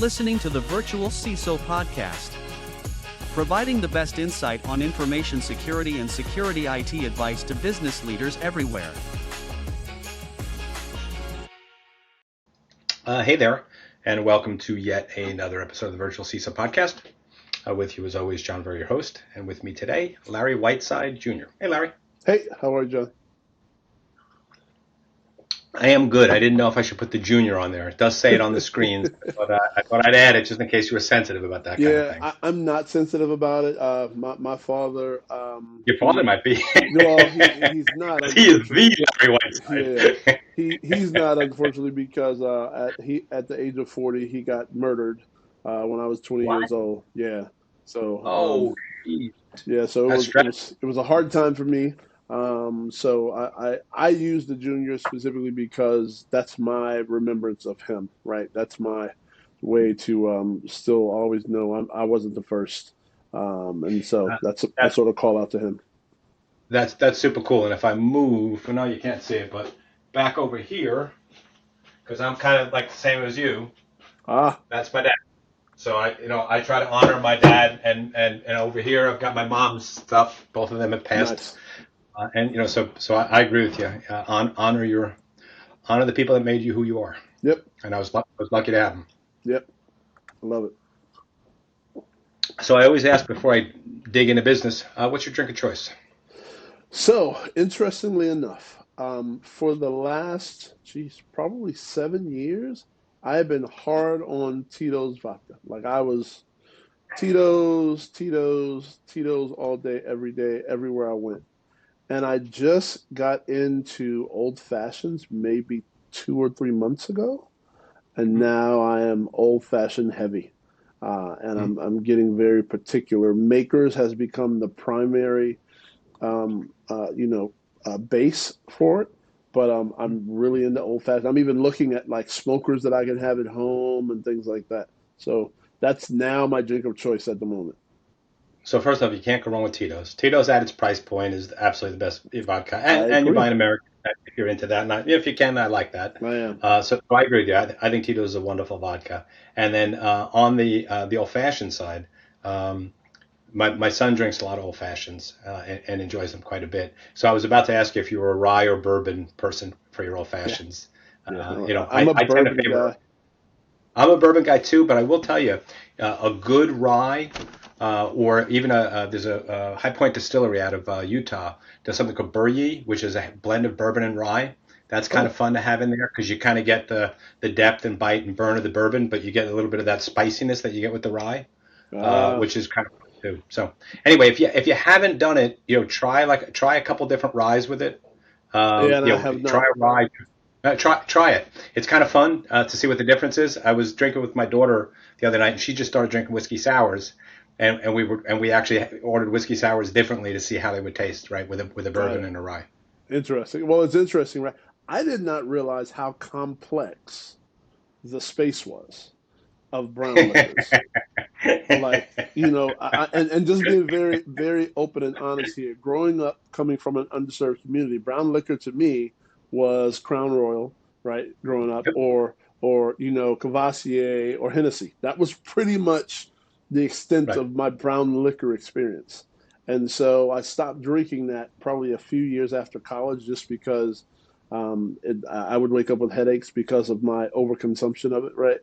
listening to the Virtual CISO Podcast, providing the best insight on information security and security IT advice to business leaders everywhere. Hey there, and welcome to yet another episode of the Virtual CISO Podcast. With you, as always, John Verry, your host, and with me today, Larry Whiteside Jr. Hey, Larry. Hey, how are you, John? I am good. I didn't know if I should put the junior on there. It does say it on the screen, but I thought I'd add it just in case you were sensitive about that kind of thing. I'm not sensitive about it. My father. Your father might be. No, he's not. He is the Larry Whiteside. Yeah, he's not, unfortunately, because at the age of 40 he got murdered when I was 20 years old. Yeah. So. Yeah. So it was a hard time for me. So I use the junior specifically because that's my remembrance of him, right? That's my way to still always know I wasn't the first, and so that's sort of call out to him. That's super cool. And if I move, well, no, you can't see it, but back over here, because I'm kind of like the same as you. That's my dad. So I try to honor my dad, and over here I've got my mom's stuff. Both of them have passed. Nice. And so I agree with you. Honor the people that made you who you are. Yep. And I was lucky to have them. Yep. I love it. So I always ask before I dig into business, what's your drink of choice? So interestingly enough, for the last probably 7 years, I have been hard on Tito's vodka. Like I was Tito's all day, every day, everywhere I went. And I just got into old fashions maybe 2 or 3 months ago, and now I am old fashioned heavy, and I'm getting very particular. Makers has become the primary, base for it, but I'm really into old fashioned. I'm even looking at like smokers that I can have at home and things like that. So that's now my drink of choice at the moment. So first off, you can't go wrong with Tito's. Tito's at its price point is absolutely the best vodka, and you're buying American if you're into that. And if you can, I like that. I am. So I agree with you. I think Tito's is a wonderful vodka. And then on the old fashioned side, my son drinks a lot of old fashions and enjoys them quite a bit. So I was about to ask you if you were a rye or bourbon person for your old fashions. Yeah. I'm a bourbon guy. I'm a bourbon guy too, but I will tell you, a good rye. Or even there's a High Point Distillery out of Utah does something called Verry, which is a blend of bourbon and rye. That's kind of fun to have in there because you kind of get the depth and bite and burn of the bourbon, but you get a little bit of that spiciness that you get with the rye, which is kind of fun too. So anyway, if you haven't done it, try a couple different ryes with it. I have not. Try a rye. Try it. It's kind of fun to see what the difference is. I was drinking with my daughter the other night, and she just started drinking whiskey sours. And we actually ordered whiskey sours differently to see how they would taste, right, with a bourbon and a rye. Interesting. Well, it's interesting, right? I did not realize how complex the space was of brown liquors. And just being very, very open and honest here. Growing up, coming from an underserved community, brown liquor to me was Crown Royal, right? Growing up, or Cavassier or Hennessy. That was pretty much the extent of my brown liquor experience. And so I stopped drinking that probably a few years after college just because I would wake up with headaches because of my overconsumption of it, right?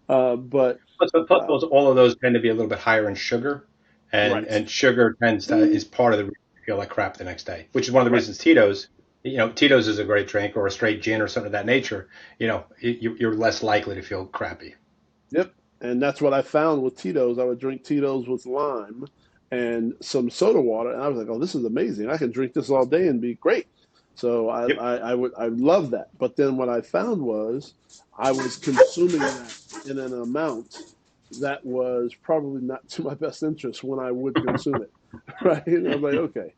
But all of those tend to be a little bit higher in sugar, and sugar is part of the reason you feel like crap the next day, which is one of the reasons Tito's is a great drink, or a straight gin or something of that nature. You're less likely to feel crappy. Yep. And that's what I found with Tito's. I would drink Tito's with lime and some soda water, and I was like, "Oh, this is amazing! I can drink this all day and be great." So I love that. But then what I found was I was consuming that in an amount that was probably not to my best interest when I would consume it, right? And I'm like, okay,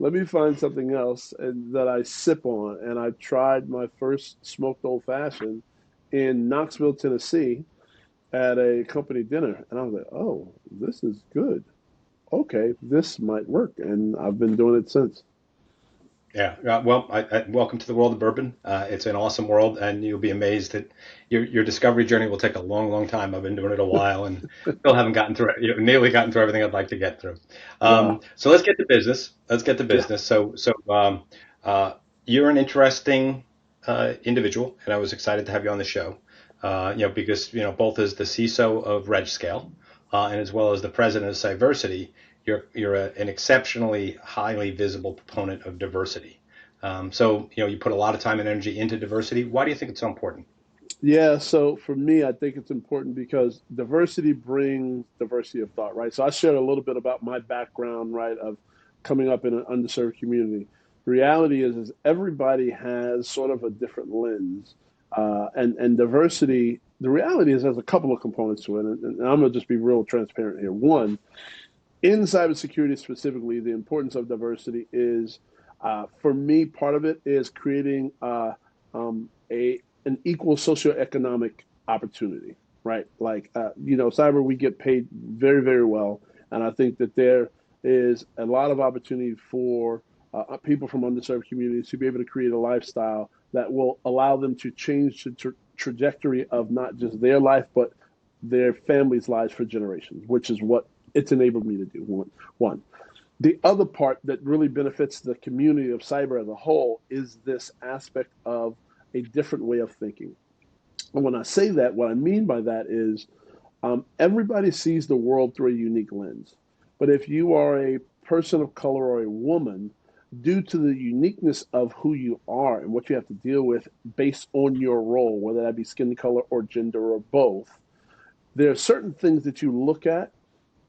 let me find something else that I sip on. And I tried my first smoked old fashioned in Knoxville, Tennessee, at a company dinner, and I was like, "Oh, this is good. Okay, this might work," and I've been doing it since. Yeah. Well, welcome to the world of bourbon. It's an awesome world, and you'll be amazed that your discovery journey will take a long, long time. I've been doing it a while, and still haven't gotten through it. Nearly gotten through everything I'd like to get through. Wow. So let's get to business. Let's get to Yeah. business. Uh, you're an interesting individual, and I was excited to have you on the show. Because both as the CISO of RegScale, and as well as the president of Cybersecurity, you're an exceptionally highly visible proponent of diversity. You put a lot of time and energy into diversity. Why do you think it's so important? Yeah, so for me, I think it's important because diversity brings diversity of thought, right? So I shared a little bit about my background, right, of coming up in an underserved community. The reality is everybody has sort of a different lens, and diversity. The reality is there's a couple of components to it, and I'm gonna just be real transparent here. One, in cybersecurity specifically, the importance of diversity is, for me, part of it is creating a an equal socioeconomic opportunity, right? Like, cyber, we get paid very, very well, and I think that there is a lot of opportunity for people from underserved communities to be able to create a lifestyle that will allow them to change the trajectory of not just their life, but their families' lives for generations, which is what it's enabled me to do. One. The other part that really benefits the community of cyber as a whole is this aspect of a different way of thinking. And when I say that, what I mean by that is everybody sees the world through a unique lens. But if you are a person of color or a woman, due to the uniqueness of who you are and what you have to deal with based on your role, whether that be skin color or gender or both, there are certain things that you look at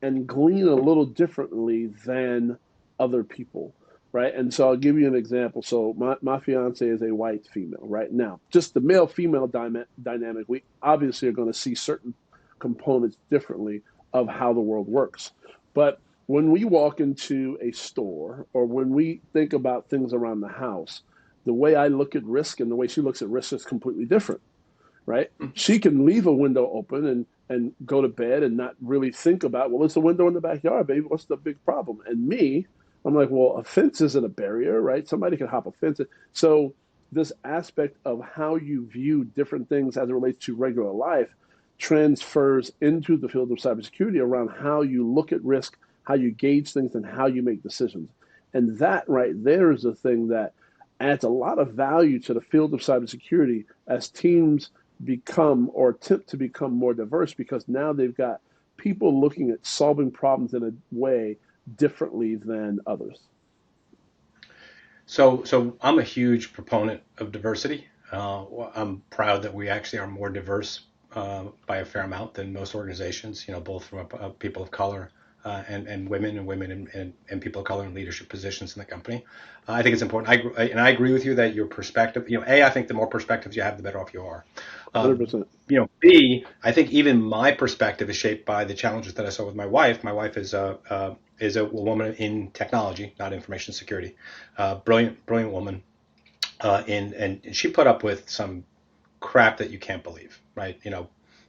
and glean a little differently than other people, right? And so I'll give you an example. So my fiance is a white female, right? Now, just the male female dynamic, we obviously are going to see certain components differently of how the world works. But when we walk into a store or when we think about things around the house, the way I look at risk and the way she looks at risk is completely different, right? She can leave a window open and go to bed and not really think about, well, it's a window in the backyard, baby. What's the big problem? And me, I'm like, well, a fence isn't a barrier, right? Somebody can hop a fence. So this aspect of how you view different things as it relates to regular life transfers into the field of cybersecurity around how you look at risk, how you gauge things, and how you make decisions. And that right there is the thing that adds a lot of value to the field of cybersecurity as teams become or attempt to become more diverse because now they've got people looking at solving problems in a way differently than others. So I'm a huge proponent of diversity. I'm proud that we actually are more diverse by a fair amount than most organizations. Both from people of color and women and people of color in leadership positions in the company. I think it's important. I agree with you that your perspective. I think the more perspectives you have, the better off you are. 100%. B, I think even my perspective is shaped by the challenges that I saw with my wife. My wife is a woman in technology, not information security. Brilliant woman. And she put up with some crap that you can't believe, right?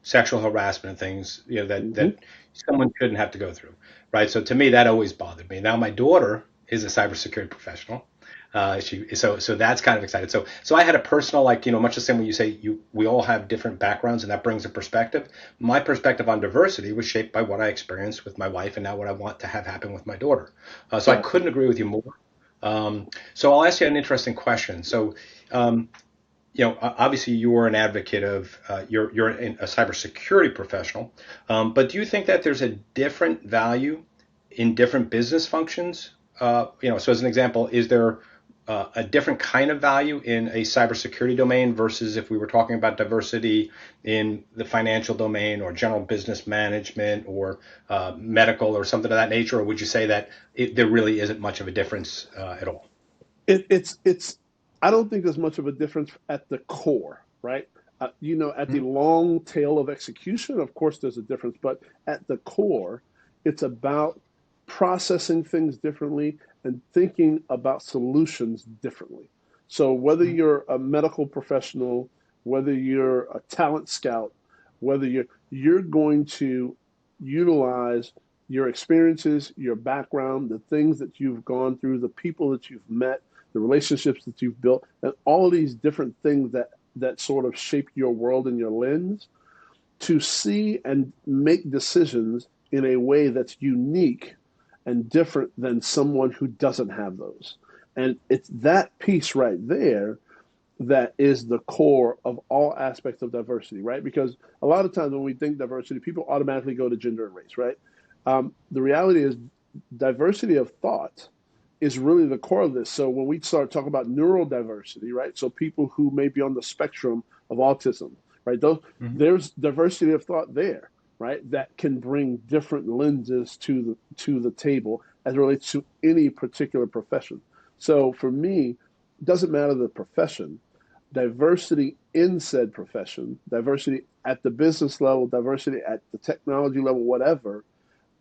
Sexual harassment and things, that someone shouldn't have to go through, right? So to me, that always bothered me. Now my daughter is a cybersecurity professional. So that's kind of exciting. So I had a personal, much the same way you say we all have different backgrounds and that brings a perspective. My perspective on diversity was shaped by what I experienced with my wife and now what I want to have happen with my daughter. So I couldn't agree with you more. So I'll ask you an interesting question. So, obviously you are an advocate of, you're a cybersecurity professional, but do you think that there's a different value in different business functions? So as an example, is there a different kind of value in a cybersecurity domain versus if we were talking about diversity in the financial domain or general business management or medical or something of that nature? Or would you say that there really isn't much of a difference at all? It's I don't think there's much of a difference at the core, right? At the long tail of execution, of course, there's a difference, but at the core, it's about processing things differently and thinking about solutions differently. So whether you're a medical professional, whether you're a talent scout, whether you're going to utilize your experiences, your background, the things that you've gone through, the people that you've met, the relationships that you've built, and all of these different things that sort of shape your world and your lens, to see and make decisions in a way that's unique and different than someone who doesn't have those. And it's that piece right there that is the core of all aspects of diversity, right? Because a lot of times when we think diversity, people automatically go to gender and race, right? The reality is diversity of thought is really the core of this. So when we start talking about neurodiversity, right? So people who may be on the spectrum of autism, right? There's diversity of thought there, right? That can bring different lenses to the table as it relates to any particular profession. So for me, it doesn't matter the profession, diversity in said profession, diversity at the business level, diversity at the technology level, whatever,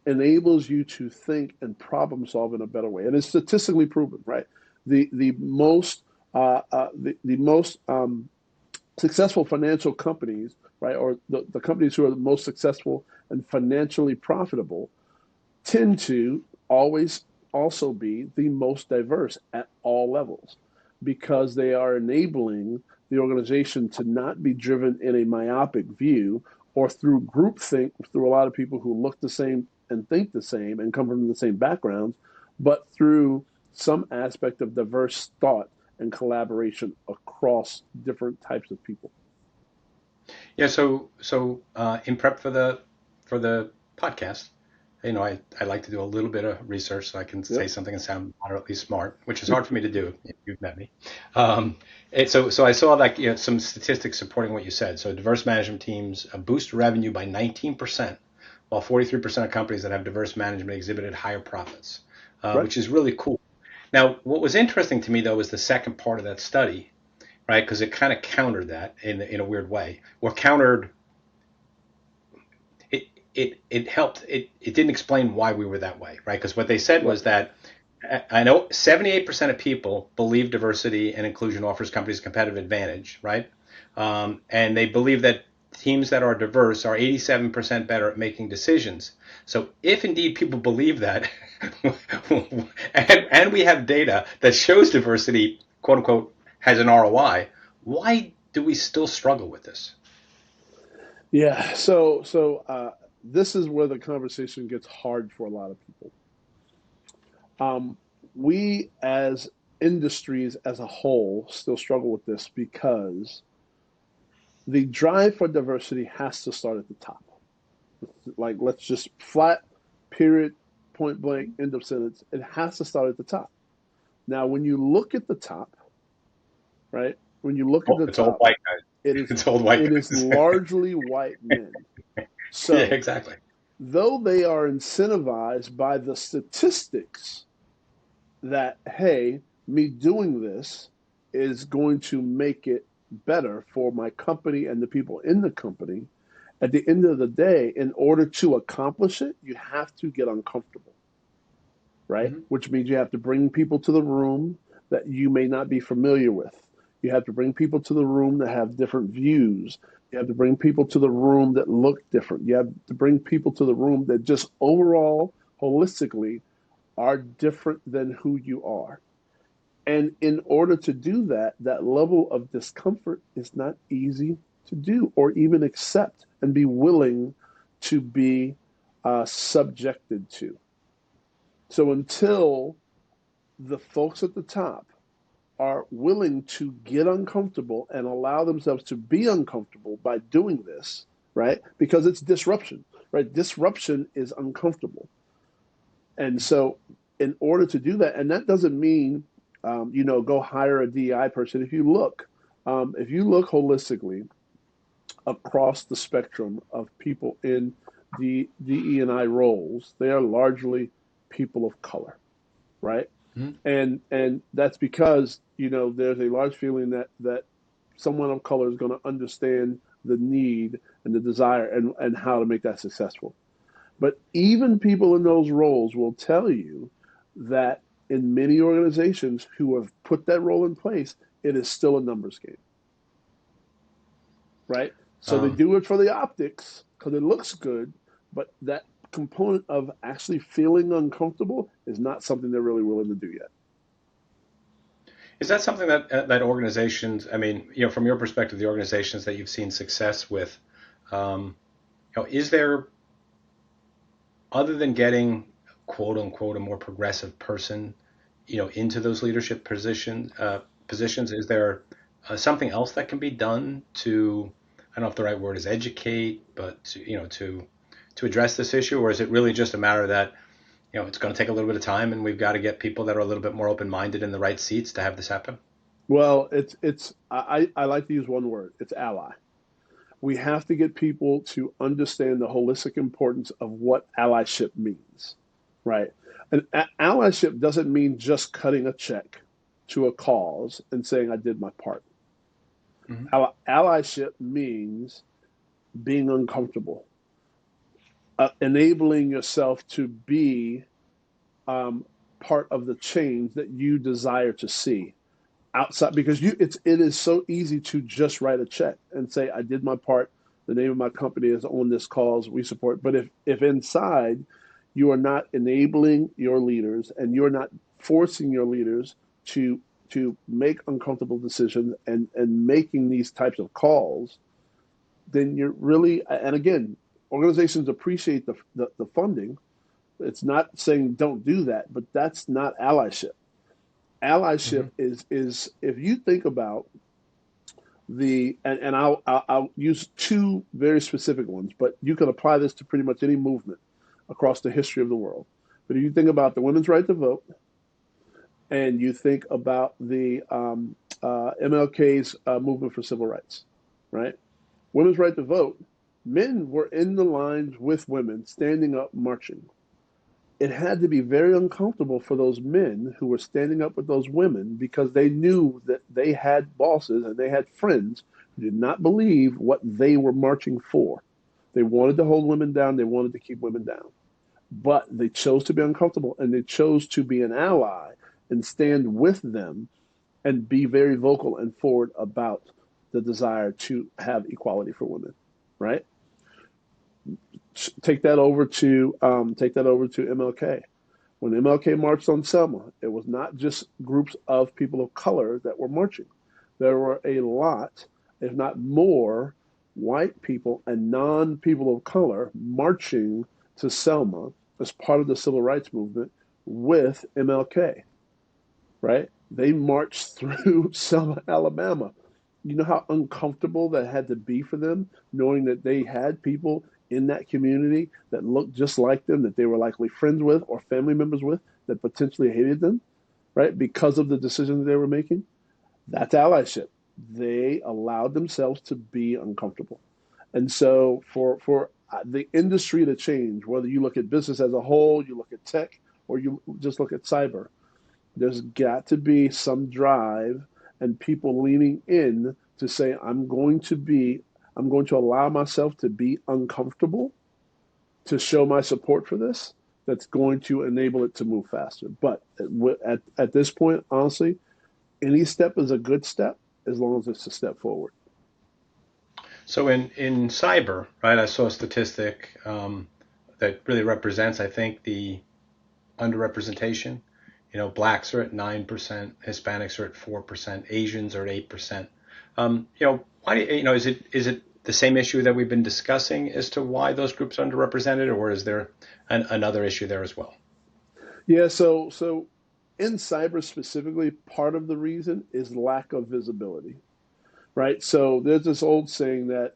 enables you to think and problem solve in a better way. And it's statistically proven, right? The most successful financial companies, right, or the companies who are the most successful and financially profitable, tend to always also be the most diverse at all levels, because they are enabling the organization to not be driven in a myopic view or through groupthink, through a lot of people who look the same and think the same and come from the same backgrounds, but through some aspect of diverse thought and collaboration across different types of people. Yeah. So in prep for the podcast, I like to do a little bit of research so I can say something and sound moderately smart, which is hard for me to do if you've met me. So I saw like some statistics supporting what you said. So diverse management teams boost revenue by 19%, while 43% of companies that have diverse management exhibited higher profits, which is really cool. Now, what was interesting to me though was the second part of that study, right? Because it kind of countered that in a weird way, or countered. It helped. It didn't explain why we were that way, right? Because what they said was that I know 78% of people believe diversity and inclusion offers companies a competitive advantage, right? And they believe that teams that are diverse are 87% better at making decisions. So if indeed people believe that, and we have data that shows diversity, quote unquote, has an ROI, why do we still struggle with this? Yeah. So this is where the conversation gets hard for a lot of people. We as industries as a whole still struggle with this because the drive for diversity has to start at the top. Like, let's just flat, period, point blank, end of sentence. It has to start at the top. Now, when you look at the top, right? When you look at the it's top, old white guys. It's old white it guys. is largely white men. So yeah, exactly. Though they are incentivized by the statistics that, hey, me doing this is going to make it better for my company and the people in the company, at the end of the day, in order to accomplish it, you have to get uncomfortable, right? Mm-hmm. Which means you have to bring people to the room that you may not be familiar with. You have to bring people to the room that have different views. You have to bring people to the room that look different. You have to bring people to the room that just overall, holistically, are different than who you are. And in order to do that, that level of discomfort is not easy to do or even accept and be willing to be subjected to. So until the folks at the top are willing to get uncomfortable and allow themselves to be uncomfortable by doing this, right? Because it's disruption, right? Disruption is uncomfortable. And so in order to do that, and that doesn't mean, go hire a DEI person. If you look holistically across the spectrum of people in the DE&I roles, they are largely people of color, right? Mm-hmm. And that's because, there's a large feeling that someone of color is going to understand the need and the desire and how to make that successful. But even people in those roles will tell you that in many organizations who have put that role in place, it is still a numbers game, right? So they do it for the optics because it looks good, but that component of actually feeling uncomfortable is not something they're really willing to do yet. Is that something that that organizations, I mean, from your perspective, the organizations that you've seen success with, is there, other than getting quote unquote a more progressive person, into those leadership positions, is there something else that can be done to, I don't know if the right word is educate, but to address this issue, or is it really just a matter that it's going to take a little bit of time, and we've got to get people that are a little bit more open-minded in the right seats to have this happen? Well, I like to use one word. It's ally. We have to get people to understand the holistic importance of what allyship means, right? And allyship doesn't mean just cutting a check to a cause and saying I did my part. Hmm. Allyship means being uncomfortable, enabling yourself to be part of the change that you desire to see outside, because it is so easy to just write a check and say I did my part. The name of my company is on this cause, we support. But if inside you are not enabling your leaders and you're not forcing your leaders to make uncomfortable decisions and making these types of calls, then you're really, and again, organizations appreciate the funding. It's not saying don't do that, but that's not allyship. Allyship Hmm. is if you think about and I'll use two very specific ones, but you can apply this to pretty much any movement across the history of the world. But if you think about the women's right to vote, and you think about the MLK's movement for civil rights, right? Women's right to vote, men were in the lines with women, standing up, marching. It had to be very uncomfortable for those men who were standing up with those women, because they knew that they had bosses and they had friends who did not believe what they were marching for. They wanted to hold women down, they wanted to keep women down. But they chose to be uncomfortable, and they chose to be an ally and stand with them and be very vocal and forward about the desire to have equality for women, right? Take that over to MLK. When MLK marched on Selma, it was not just groups of people of color that were marching. There were a lot, if not more, white people and non-people of color marching to Selma as part of the civil rights movement with MLK, right? They marched through Selma, Alabama. You know how uncomfortable that had to be for them, knowing that they had people in that community that looked just like them, that they were likely friends with or family members with, that potentially hated them, right? Because of the decisions they were making. That's allyship. They allowed themselves to be uncomfortable. And so for the industry to change, whether you look at business as a whole, you look at tech, or you just look at cyber, there's got to be some drive and people leaning in to say, I'm going to allow myself to be uncomfortable to show my support for this. That's going to enable it to move faster. But at this point, honestly, any step is a good step as long as it's a step forward. So in cyber, right, I saw a statistic that really represents, I think, the underrepresentation. Blacks are at 9%, Hispanics are at 4%, Asians are at 8%. Why do is it the same issue that we've been discussing as to why those groups are underrepresented, or is there another issue there as well? Yeah, so in cyber specifically, part of the reason is lack of visibility, right? So there's this old saying that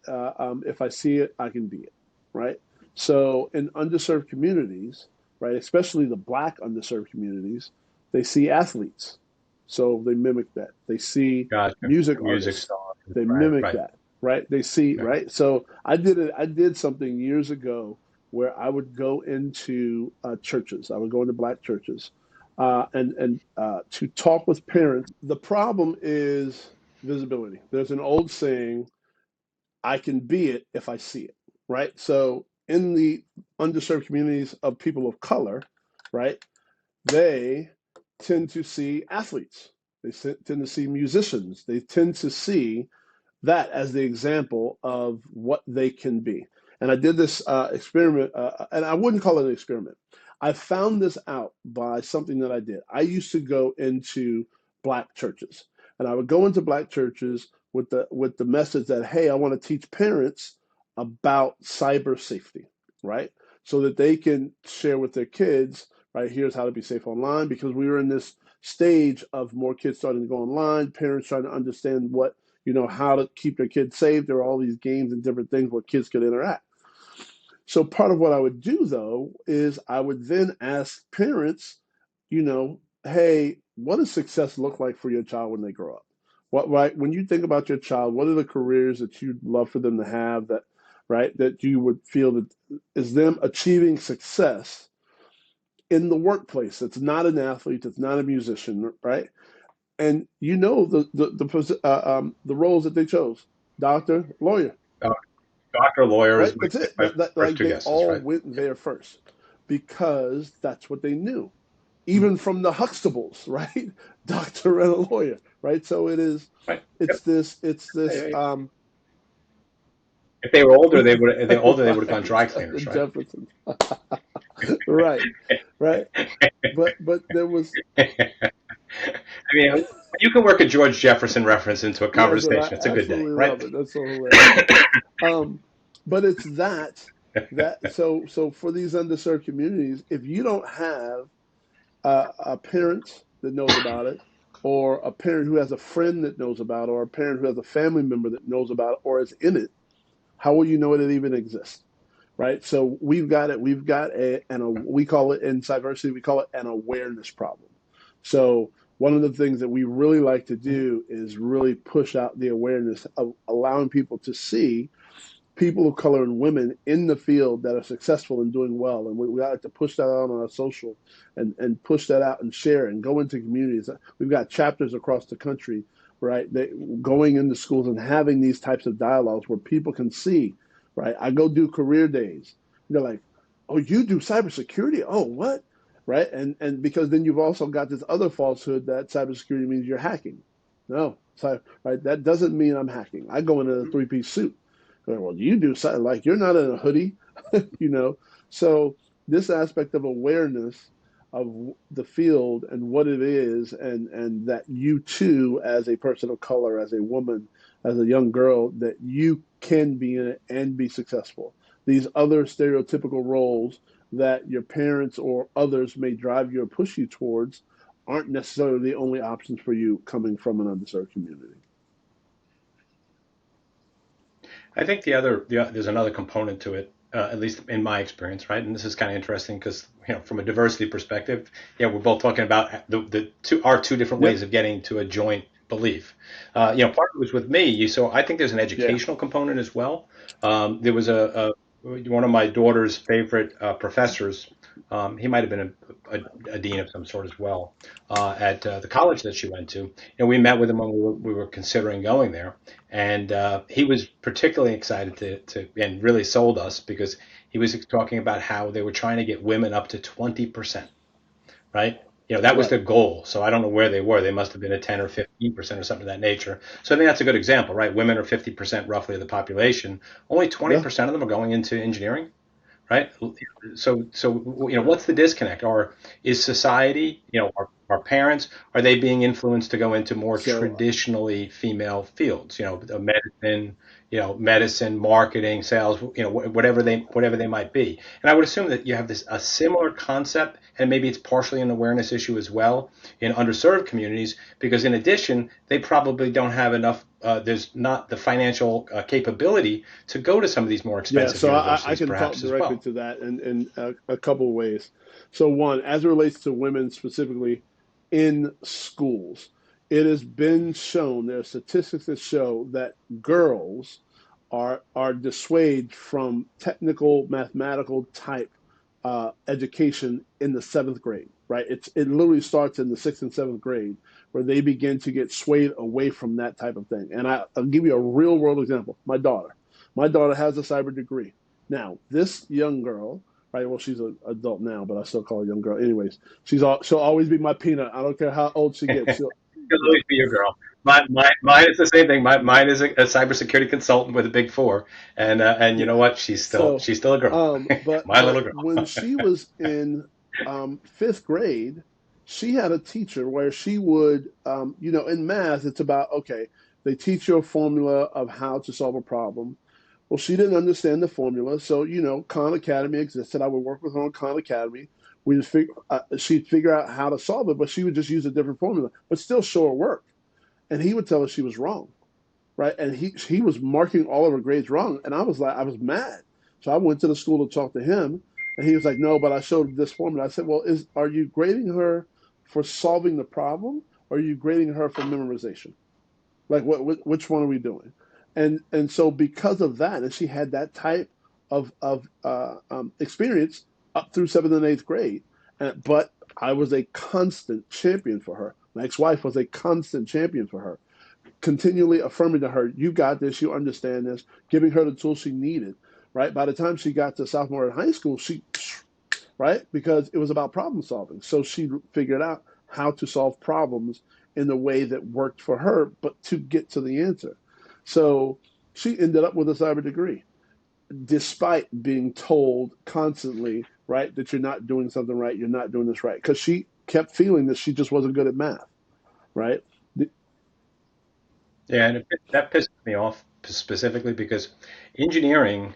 if I see it, I can be it, right? So in underserved communities, right, especially the Black underserved communities, they see athletes, so they mimic that. They see Gotcha. music Music artists, stars. they Right, mimic right. that, right? They see, Yeah. right? So I did something years ago where I would go into churches. I would go into Black churches, and to talk with parents. The problem is visibility. There's an old saying, I can be it if I see it, right? So in the underserved communities of people of color, right, they tend to see athletes. They tend to see musicians. They tend to see that as the example of what they can be. And I did this experiment, and I wouldn't call it an experiment. I found this out by something that I did. I used to go into black churches. And I would go into black churches with the message that, hey, I want to teach parents about cyber safety, right? So that they can share with their kids, right? Here's how to be safe online, because we were in this stage of more kids starting to go online, parents trying to understand what, how to keep their kids safe. There are all these games and different things where kids could interact. So part of what I would do though is I would then ask parents, hey, what does success look like for your child when they grow up? What, right? When you think about your child, what are the careers that you'd love for them to have that, right? That you would feel that is them achieving success in the workplace. That's not an athlete. That's not a musician, right? And the roles that they chose: doctor, lawyer. Doctor, lawyer is Right? That's it. my first Like two they guesses, all right? went there first because that's what they knew. Even from the Huxtables, right? Doctor and a lawyer, right? So Right. it's this, If they were older, they would have gone dry the cleaners, right? Jeffersons. Right, right. But there was, I mean, you can work a George Jefferson reference into a yes, and I conversation. It's a good day, absolutely right? love it. That's so hilarious. But it's so for these underserved communities, if you don't have a parent that knows about it, or a parent who has a friend that knows about it, or a parent who has a family member that knows about it or is in it, how will you know it even exists? Right? So we've got we call it in cybersecurity, we call it an awareness problem. So one of the things that we really like to do is really push out the awareness of allowing people to see people of color and women in the field that are successful and doing well. And we like to push that out on our social and push that out and share and go into communities. We've got chapters across the country, right? Going into schools and having these types of dialogues where people can see, right? I go do career days. They're like, oh, you do cybersecurity? Oh, what? Right? And because then you've also got this other falsehood that cybersecurity means you're hacking. No, right? That doesn't mean I'm hacking. I go in a three-piece suit. Well, you do something like you're not in a hoodie, you know. So this aspect of awareness of the field and what it is, and that you too, as a person of color, as a woman, as a young girl, that you can be in it and be successful. These other stereotypical roles that your parents or others may drive you or push you towards aren't necessarily the only options for you coming from an underserved community. I think there's another component to it, at least in my experience, right? And this is kind of interesting because, from a diversity perspective, we're both talking about our two different Yep. ways of getting to a joint belief. Part of it was with me. So I think there's an Yeah. educational component as well. There was one of my daughter's favorite professors. He might have been a dean of some sort as well at the college that she went to. And we met with him when we were considering going there. And he was particularly excited to and really sold us because he was talking about how they were trying to get women up to 20%, right? That was Right. the goal. So I don't know where they were. They must have been at 10 or 15% or something of that nature. So I think that's a good example, right? Women are 50% roughly of the population. Only Yeah. 20% of them are going into engineering, right? So what's the disconnect? Or is society, our parents, are they being influenced to go into more So traditionally female fields? Medicine, marketing, sales, whatever they might be. And I would assume that you have a similar concept, and maybe it's partially an awareness issue as well in underserved communities, because in addition, they probably don't have enough. There's not the financial capability to go to some of these more yeah, expensive so I universities, can talk perhaps as directly well. to that in a couple of ways. So one, as it relates to women specifically in schools, it has been shown, there are statistics that show that girls are dissuaded from technical, mathematical type education in the seventh grade, right? It literally starts in the sixth and seventh grade where they begin to get swayed away from that type of thing. And I'll give you a real world example. My daughter. My daughter has a cyber degree. Now, this young girl, right? Well, she's an adult now, but I still call her a young girl. Anyways, she'll always be my peanut. I don't care how old she gets. It'll always be your girl. Mine is the same thing. Mine is a cybersecurity consultant with a Big Four, and you know Yeah. what? She's still So, she's still a girl. but My little but girl. when she was in fifth grade, She had a teacher where she would, in math, it's about, okay, they teach you a formula of how to solve a problem. Well, she didn't understand the formula. So, Khan Academy existed. I would work with her on Khan Academy. She'd figure out how to solve it, but she would just use a different formula, but still show her work. And he would tell her she was wrong, right? And he was marking all of her grades wrong. And I was mad. So I went to the school to talk to him. And he was like, no, but I showed this formula. I said, well, are you grading her for solving the problem, or are you grading her for memorization? Like, which one are we doing? And so because of that, and she had that type of experience up through seventh and eighth grade, but I was a constant champion for her. My ex-wife was a constant champion for her, continually affirming to her, "You got this. You understand this." Giving her the tools she needed. Right. By the time she got to sophomore in high school, right, because it was about problem solving. So she figured out how to solve problems in the way that worked for her, but to get to the answer. So she ended up with a cyber degree, despite being told constantly, right, that you're not doing something right, you're not doing this right, because she kept feeling that she just wasn't good at math, right? Yeah, and that pisses me off specifically because engineering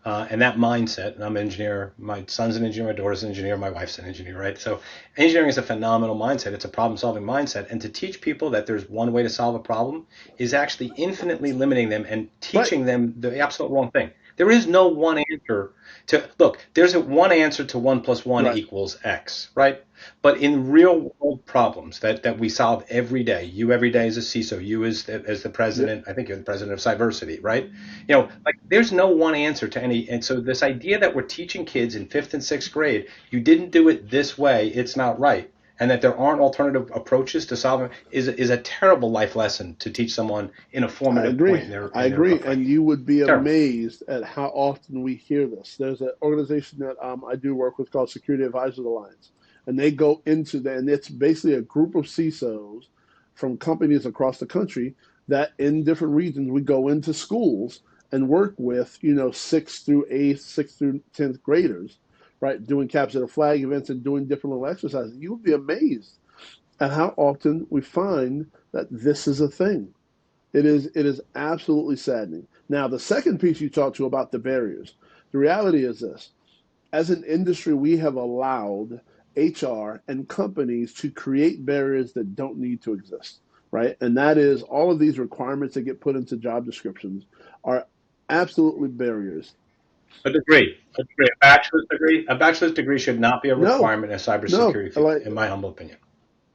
and that mindset, and I'm an engineer, my son's an engineer, my daughter's an engineer, my wife's an engineer, right? So engineering is a phenomenal mindset. It's a problem-solving mindset. And to teach people that there's one way to solve a problem is actually infinitely limiting them and Right. teaching them the absolute wrong thing. There is no one answer to, look, there's a one answer to 1 plus 1 Right. equals X, right? But in real world problems that we solve every day, you every day as a CISO, you as the Yeah, president, I think you're the president of Cybersecurity, right? Like there's no one answer to any. And so this idea that we're teaching kids in fifth and sixth grade, you didn't do it this way, it's not right. And that there aren't alternative approaches to solving is a terrible life lesson to teach someone in a I formative point agree. in their I in their agree. And upbringing. you would be Terrible. amazed at how often we hear this. There's an organization that I do work with called Security Advisors Alliance. And they go into that, and it's basically a group of CISOs from companies across the country that in different regions we go into schools and work with, sixth through eighth, sixth through 10th graders, right? Doing capture the flag events and doing different little exercises. You would be amazed at how often we find that this is a thing. It is absolutely saddening. Now, the second piece you talked to about the barriers, the reality is this. As an industry, we have allowed HR and companies to create barriers that don't need to exist, right? And that is all of these requirements that get put into job descriptions are absolutely barriers. A degree, a bachelor's degree should not be a No, requirement in a no, cybersecurity field, like in my humble opinion.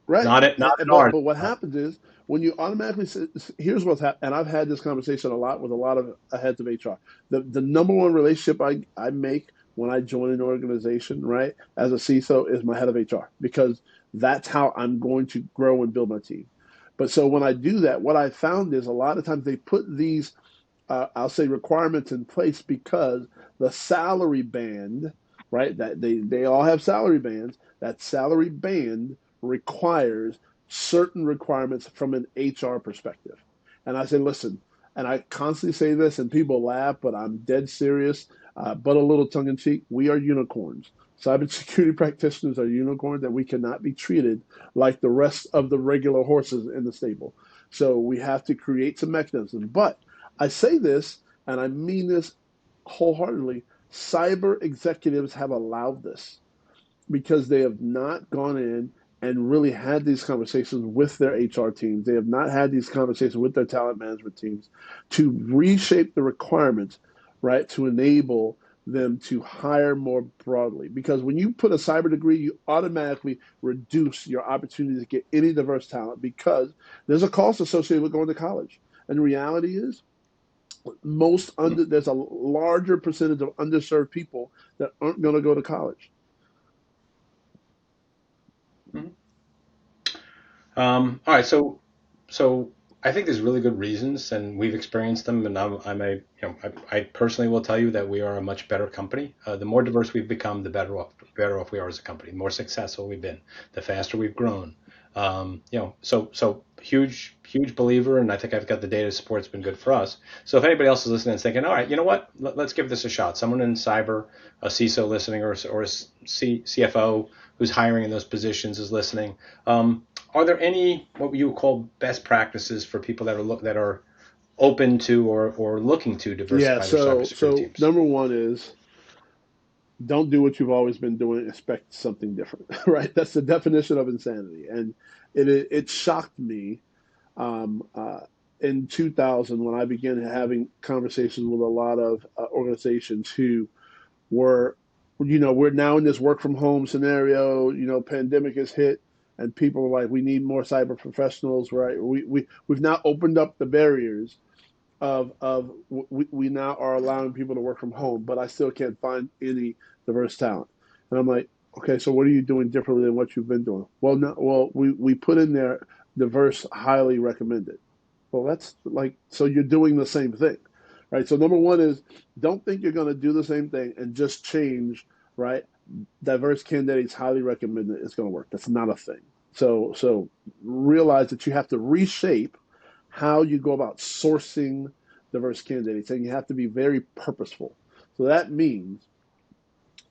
right. Not in But ours. what happens is when you automatically say, here's what's happened, and I've had this conversation a lot with a lot of heads of HR. The number one relationship I make when I join an organization, right, as a CISO is my head of HR because that's how I'm going to grow and build my team. But so when I do that, what I found is a lot of times they put these, I'll say, requirements in place because the salary band, right, that they all have salary bands, that salary band requires certain requirements from an HR perspective. And I say, listen, and I constantly say this, and people laugh, but I'm dead serious, but a little tongue in cheek. We are unicorns. Cybersecurity practitioners are unicorns, and we cannot be treated like the rest of the regular horses in the stable. So we have to create some mechanisms. But I say this, and I mean this wholeheartedly. Cyber executives have allowed this because they have not gone in and really had these conversations with their HR teams. They have not had these conversations with their talent management teams to reshape the requirements, right, to enable them to hire more broadly. Because when you put a cyber degree, you automatically reduce your opportunity to get any diverse talent because there's a cost associated with going to college. And the reality is, there's a larger percentage of underserved people that aren't going to go to college. Mhm. All right, so I think there's really good reasons, and we've experienced them. And I personally will tell you that we are a much better company. The more diverse we've become, the better off we are as a company. The more successful we've been, the faster we've grown. So huge huge believer, and I think I've got the data support. It's been good for us. So if anybody else is listening and thinking, all right, you know what, let's give this a shot. Someone in cyber, a CISO listening, or a CFO who's hiring in those positions is listening. Are there any what you would call best practices for people that are open to or looking to Yeah. diversify their cybersecurity So teams? number one is don't do what you've always been doing. Expect something different, right? That's the definition of insanity. And it shocked me um, uh, in 2000 when I began having conversations with a lot of organizations who were, we're now in this work from home scenario. Pandemic has hit, and people are like, we need more cyber professionals, right? We've now opened up the barriers of we now are allowing people to work from home, but I still can't find any diverse talent. And I'm like, okay, so what are you doing differently than what you've been doing? Well, no, well, we put in there diverse, highly recommended. Well, that's like, so you're doing the same thing, right? So number one is don't think you're going to do the same thing and just change, right? Diverse candidates highly recommended. It's going to work. That's not a thing. So realize that you have to reshape how you go about sourcing diverse candidates, and you have to be very purposeful. So that means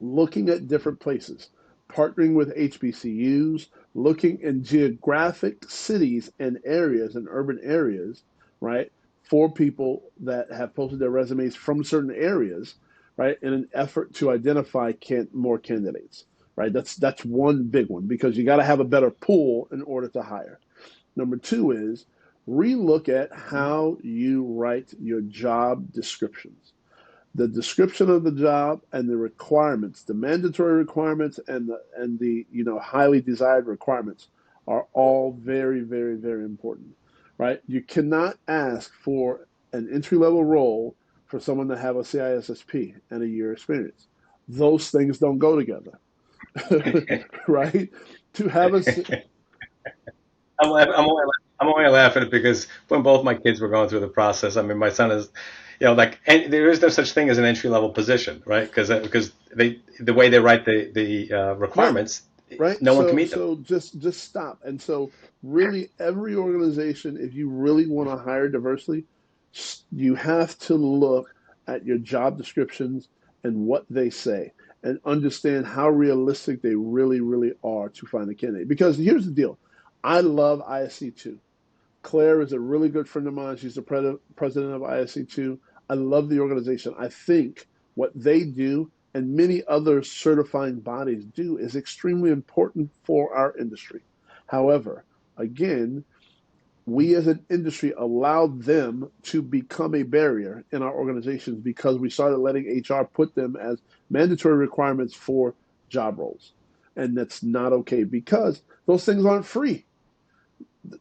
looking at different places, partnering with HBCUs, looking in geographic cities and areas and urban areas, right, for people that have posted their resumes from certain areas, right, in an effort to identify more candidates, right? That's one big one because you got to have a better pool in order to hire. Number two is relook at how you write your job descriptions. The description of the job and the requirements, the mandatory requirements and the highly desired requirements are all very, very, very important, right? You cannot ask for an entry level role for someone to have a CISSP and a year experience. Those things don't go together, right? To have a I'm only laughing at it because when both my kids were going through the process, I mean, my son is, like, and there is no such thing as an entry level position, right? Because the way they write the right. requirements, Right? no one can So meet them. so just stop. And so really every organization, if you really want to hire diversity, you have to look at your job descriptions and what they say and understand how realistic they really, really are to find a candidate. Because here's the deal. I love ISC2. Claire is a really good friend of mine. She's the president of ISC2. I love the organization. I think what they do and many other certifying bodies do is extremely important for our industry. However, again, we as an industry allowed them to become a barrier in our organizations because we started letting HR put them as mandatory requirements for job roles. And that's not okay because those things aren't free.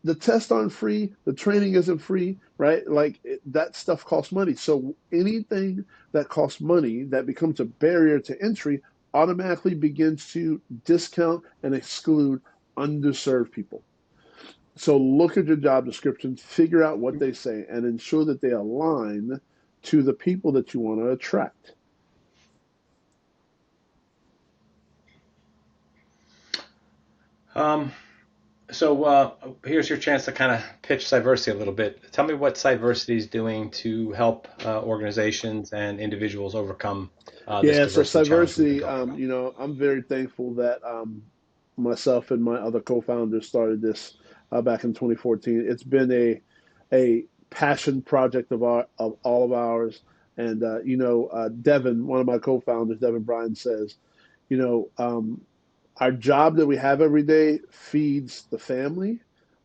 The tests aren't free, the training isn't free, right? Like that stuff costs money. So anything that costs money that becomes a barrier to entry automatically begins to discount and exclude underserved people. So look at your job descriptions, figure out what they say, and ensure that they align to the people that you want to attract. Um, so here's your chance to kind of pitch Cyversity a little bit. Tell me what Cyversity is doing to help organizations and individuals overcome this Yeah, so diversity challenge we've been Cyversity, talking about. I'm very thankful that myself and my other co-founders started this back in 2014. It's been a passion project of all of ours, and Devin, one of my co-founders, Devin Bryan says, you know, um, our job that we have every day feeds the family,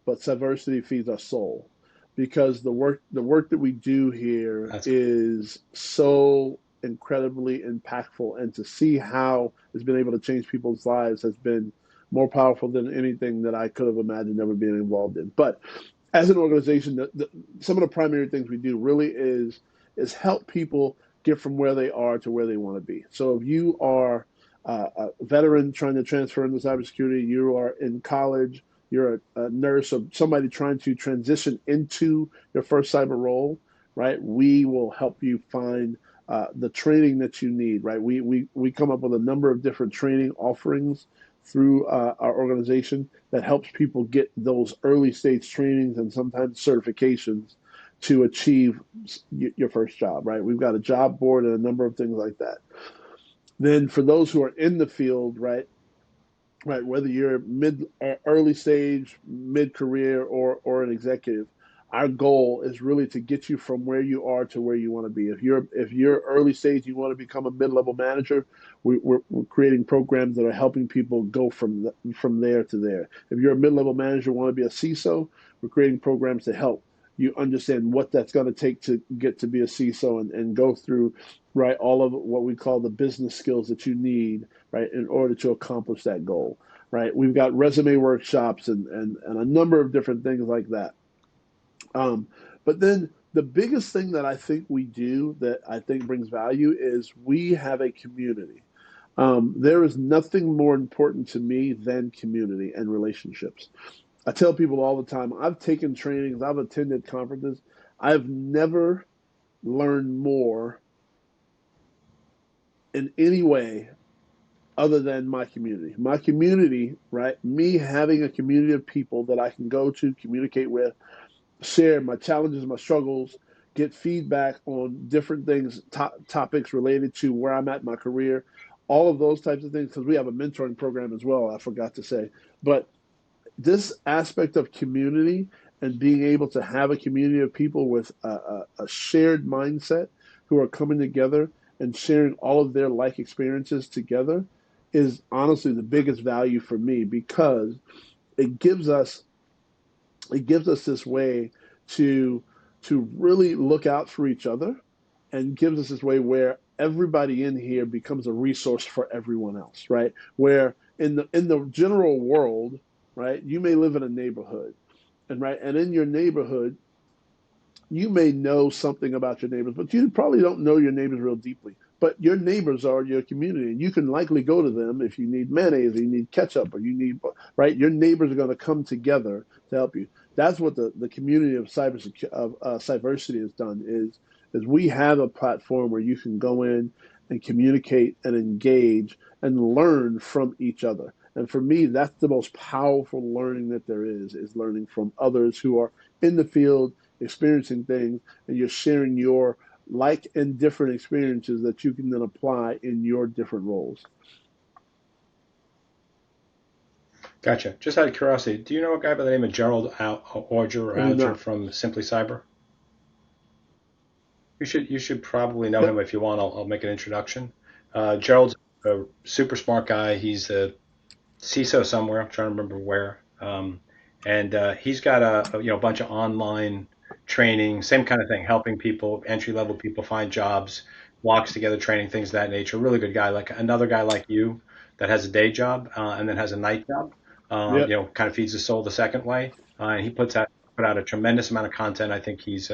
but Cyversity feeds our soul because the work that we do here That's is so incredibly impactful, and to see how it's been able to change people's lives has been more powerful than anything that I could have imagined ever being involved in. But as an organization, some of the primary things we do really is help people get from where they are to where they want to be. So if you are a veteran trying to transfer into cybersecurity, you are in college, you're a nurse, or somebody trying to transition into your first cyber role, right? We will help you find the training that you need, right? We come up with a number of different training offerings through our organization that helps people get those early stage trainings and sometimes certifications to achieve your first job, right? We've got a job board and a number of things like that. Then for those who are in the field, right, whether you're early stage, mid career, or an executive, our goal is really to get you from where you are to where you want to be. If you're early stage, you want to become a mid-level manager, we're creating programs that are helping people go from there to there. If you're a mid-level manager, want to be a CISO, we're creating programs to help you understand what that's going to take to get to be a CISO and go through, right, all of what we call the business skills that you need, right, in order to accomplish that goal, right? We've got resume workshops and a number of different things like that. But then the biggest thing that I think we do that I think brings value is we have a community. There is nothing more important to me than community and relationships. I tell people all the time, I've taken trainings, I've attended conferences. I've never learned more in any way other than my community. My community, right? Me having a community of people that I can go to, communicate with, share my challenges, my struggles, get feedback on different things, topics related to where I'm at in my career, all of those types of things, because we have a mentoring program as well, I forgot to say. But this aspect of community and being able to have a community of people with a shared mindset who are coming together and sharing all of their life experiences together is honestly the biggest value for me, because it gives us this way to really look out for each other, and gives us this way where everybody in here becomes a resource for everyone else, right? Where in the general world, right, you may live in a neighborhood, and in your neighborhood, you may know something about your neighbors, but you probably don't know your neighbors real deeply. But your neighbors are your community, and you can likely go to them if you need mayonnaise, or you need ketchup, or you need, right? Your neighbors are going to come together to help you. That's what the community of Cybersecurity has done. Is we have a platform where you can go in and communicate and engage and learn from each other. And for me, that's the most powerful learning that there is learning from others who are in the field, experiencing things, and you're sharing your like and different experiences that you can then apply in your different roles. Gotcha. Just out of curiosity, do you know a guy by the name of Gerald Alger from Simply Cyber? You should probably know him. If you want, I'll make an introduction. Gerald's a super smart guy. He's a CISO somewhere. I'm trying to remember where. And he's got a bunch of online training, same kind of thing, helping people, entry level people find jobs, walks together training, things of that nature. Really good guy, like another guy like you that has a day job and then has a night job. Kind of feeds his soul the second way. And he put out a tremendous amount of content. I think he's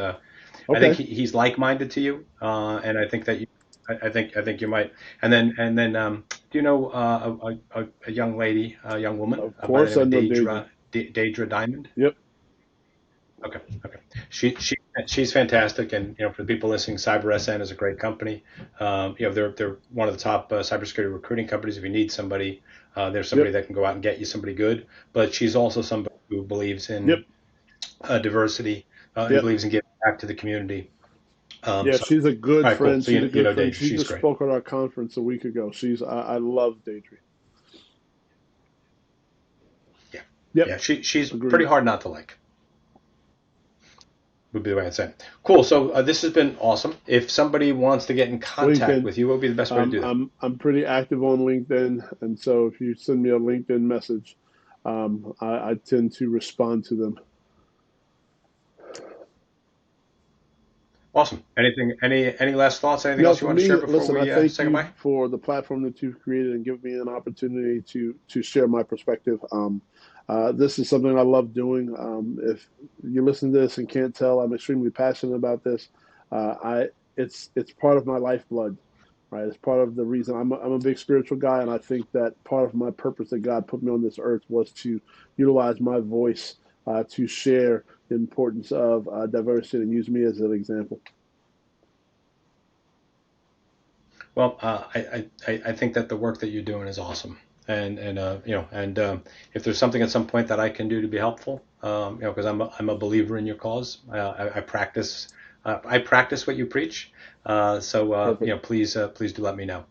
he's like-minded to you, and I think that I think you might. And then do you know a young lady, a young woman? Of course, I know Deidre Diamond. Yep. Okay. She's fantastic, and for the people listening, CyberSN is a great company. They're one of the top cybersecurity recruiting companies. If you need somebody, there's somebody that can go out and get you somebody good. But she's also somebody who believes in diversity, and believes in giving back to the community. She's a good friend. Cool. She's a good friend. Deidre. She just spoke at our conference a week ago. I love Deidre. Yeah, she's pretty hard not to like. Would be the way I'd say. Cool. So this has been awesome. If somebody wants to get in contact with you, what would be the best way to do that? I'm pretty active on LinkedIn, and so if you send me a LinkedIn message, I tend to respond to them. Awesome. Any last thoughts? Anything else you want to share before we say goodbye? You for the platform that you've created and give me an opportunity to share my perspective. This is something I love doing. If you listen to this and can't tell, I'm extremely passionate about this. It's part of my lifeblood, right? It's part of the reason I'm a big spiritual guy, and I think that part of my purpose that God put me on this earth was to utilize my voice to share the importance of diversity and use me as an example. Well, I think that the work that you're doing is awesome. if there's something at some point that I can do to be helpful, because I'm a believer in your cause. I practice what you preach. Perfect. Please do let me know.